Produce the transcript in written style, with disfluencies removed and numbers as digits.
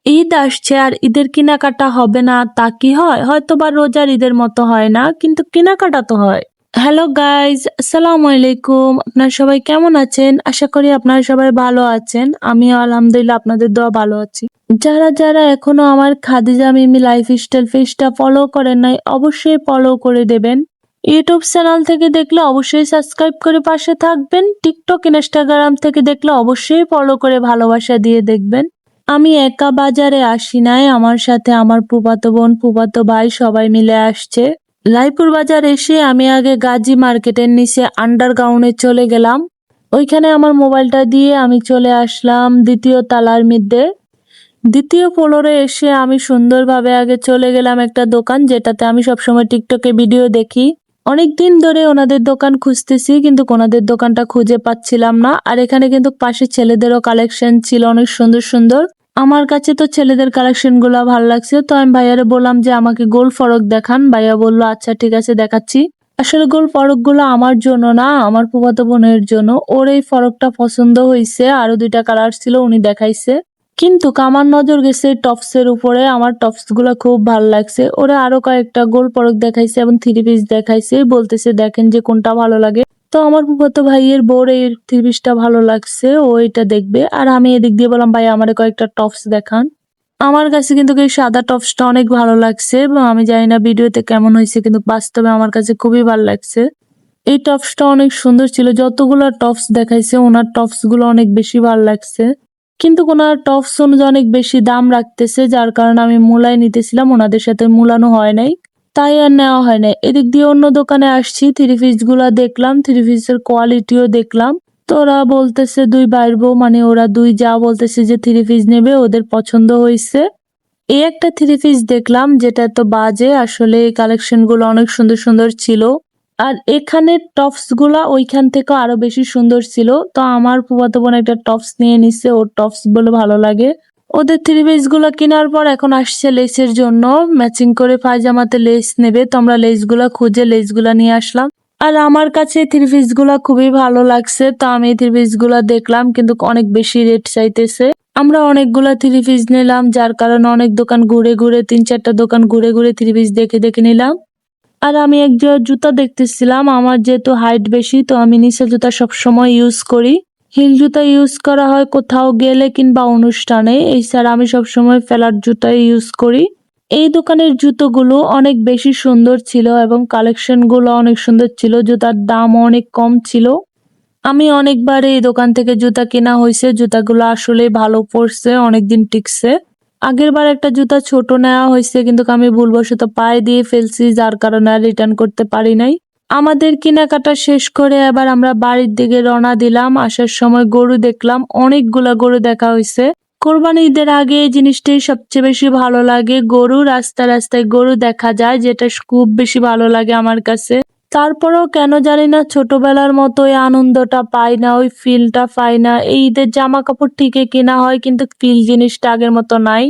ঈদ আসছে আর ঈদের কেনাকাটা হবে না তা কি হয়? হয়তোবা রোজার ঈদের মতো হয় না, কিন্তু কেনাকাটা তো হয়। হ্যালো গাইজ, আসসালামু আলাইকুম। আপনারা সবাই কেমন আছেন? আশা করি আপনারা সবাই ভালো আছেন। আমিও আলহামদুলিল্লাহ আপনাদের দোয়া ভালো আছি। যারা যারা এখনো আমার খাদিজা মিমি লাইফস্টাইল পেজটা ফলো করেন নাই, অবশ্যই ফলো করে দেবেন। ইউটিউব চ্যানেল থেকে দেখলে অবশ্যই সাবস্ক্রাইব করে পাশে থাকবেন। টিকটক ইনস্টাগ্রাম থেকে দেখলে অবশ্যই ফলো করে ভালোবাসা দিয়ে দেখবেন। আমি একা বাজারে আসি নাই, আমার সাথে আমার ফুফাতো বোন ফুফাতো ভাই সবাই মিলে আসছে। রায়পুর বাজার এসে আমি আগে গাজী মার্কেটের নিচে আন্ডারগ্রাউন্ডে চলে গেলাম। ওইখানে আমার মোবাইলটা দিয়ে আমি চলে আসলাম দ্বিতীয় তলার মধ্যে। দ্বিতীয় ফ্লোরে এসে আমি সুন্দরভাবে আগে চলে গেলাম একটা দোকান, যেটাতে আমি সবসময় টিকটকে ভিডিও দেখি। অনেকদিন ধরে ওনাদের দোকান খুঁজতেছি, কিন্তু ওনাদের দোকানটা খুঁজে পাচ্ছিলাম না। আর এখানে কিন্তু পাশে ছেলেদেরও কালেকশন ছিল অনেক সুন্দর সুন্দর। আমার কাছে তো ছেলেদের কালেকশন গুলা ভালো লাগছে, তো আমি ভাইয়ারে বললাম যে আমাকে গোল ফরক দেখান। ভাইয়া বলল আচ্ছা ঠিক আছে দেখাচ্ছি। আসলে গোল ফরক গুলো আমার জন্য না, আমার ফুফাতো বোনের জন্য। ওর এই ফরকটা পছন্দ হয়েছে, আরো দুইটা কালার ছিল উনি দেখাইছে। কিন্তু আমার নজর গেছে টপসের উপরে, আমার টপস গুলা খুব ভালো লাগছে। ওরা আরো কয়েকটা গোল ফরক দেখাইছে এবং থ্রি পিস দেখাইছে, বলতেছে দেখেন যে কোনটা ভালো লাগে। তো আমার ফুফাতো ভাইয়ের বউর এই থ্রি পিসটা ভালো লাগছে, ও এটা দেখবে। আর আমি এদিক দিয়ে বললাম ভাই আমার কয়েকটা টপস দেখান। আমার কাছে কিন্তু এই সাদা টপসটা অনেক ভালো লাগছে, এবং আমি জানি না ভিডিওতে কেমন হয়েছে, কিন্তু বাস্তবে আমার কাছে খুবই ভালো লাগছে। এই টপসটা অনেক সুন্দর ছিল। যতগুলো টপস দেখাইছে ওনার টপস গুলো অনেক বেশি ভালো লাগছে, কিন্তু ওনার টপস অনুযায়ী অনেক বেশি দাম রাখতেছে, যার কারণে আমি মূলায় নিতেছিলাম, ওনাদের সাথে মূলানো হয় নাই, তাই আর নেওয়া হয় নাই। এদিক দিয়ে অন্য দোকানে আসছি, থ্রি পিস গুলা দেখলাম, থ্রি পিসের কোয়ালিটিও দেখলাম। তো ওরা বলতেছে দুই ভাইয়ের বউ, মানে ওরা দুই যা বলতেছে যে থ্রি পিস নেবে, ওদের পছন্দ হয়েছে। এই একটা থ্রি পিস দেখলাম যেটা তো বাজে, আসলে এই কালেকশন গুলো অনেক সুন্দর সুন্দর ছিল। আর এখানে টপস গুলা ওইখান থেকে আরো বেশি সুন্দর ছিল। তো আমার ফুফাতো বোন একটা টপস নিয়ে নিছে, ওর টপস বলে ভালো লাগে। ওদের থ্রি পিস গুলা কেনার পর এখন আসছে লেসের জন্য, ম্যাচিং করে পায়জামাতে লেস নেবে। তো আমরা লেস গুলা খুঁজে লেস গুলা নিয়ে আসলাম। আর আমার কাছে থ্রি পিস গুলা খুবই ভালো লাগছে, তো আমি থ্রি পিস গুলা দেখলাম, কিন্তু অনেক বেশি রেট চাইতেছে। আমরা অনেকগুলা থ্রি পিস নিলাম, যার কারণে অনেক দোকান ঘুরে ঘুরে, 3-4টা দোকান ঘুরে ঘুরে থ্রি পিস দেখে দেখে নিলাম। আর আমি এক জোড়া জুতা দেখতেছিলাম, আমার যেহেতু হাইট বেশি, তো আমি নিচের জুতা সবসময় ইউজ করি। হিল জুতা ইউজ করা হয় কোথাও গেলে কিংবা অনুষ্ঠানে, এছাড়া আমি সবসময় ফ্ল্যাট জুতাই ইউজ করি। এই দোকানের জুতোগুলো অনেক বেশি সুন্দর ছিল এবং কালেকশন গুলো অনেক সুন্দর ছিল, জুতার দাম অনেক কম ছিল। আমি অনেকবার এই দোকান থেকে জুতা কেনা হয়েছে, জুতাগুলো আসলে ভালো পড়ছে, অনেকদিন টিকছে। আগের বার একটা জুতা ছোট নেওয়া হয়েছে, কিন্তু আমি ভুলবশত পায়ে দিয়ে ফেলছি, যার কারণে আর রিটার্ন করতে পারি নাই। আমাদের কেনাকাটা শেষ করে এবার আমরা বাড়ির দিকে রওনা দিলাম। আসার সময় গরু দেখলাম, অনেকগুলা গরু দেখা হয়েছে। কোরবানি ঈদের আগে এই জিনিসটাই সবচেয়ে বেশি ভালো লাগে, গরু রাস্তায় রাস্তায় গরু দেখা যায়, যেটা খুব বেশি ভালো লাগে আমার কাছে। তারপরেও কেন জানি না ছোটবেলার মতো ওই আনন্দটা পাই না, ওই ফিলটা পাই না। এই ঈদের জামা কাপড় ঠিকই কেনা হয়, কিন্তু ফিল জিনিসটা আগের মতো নাই।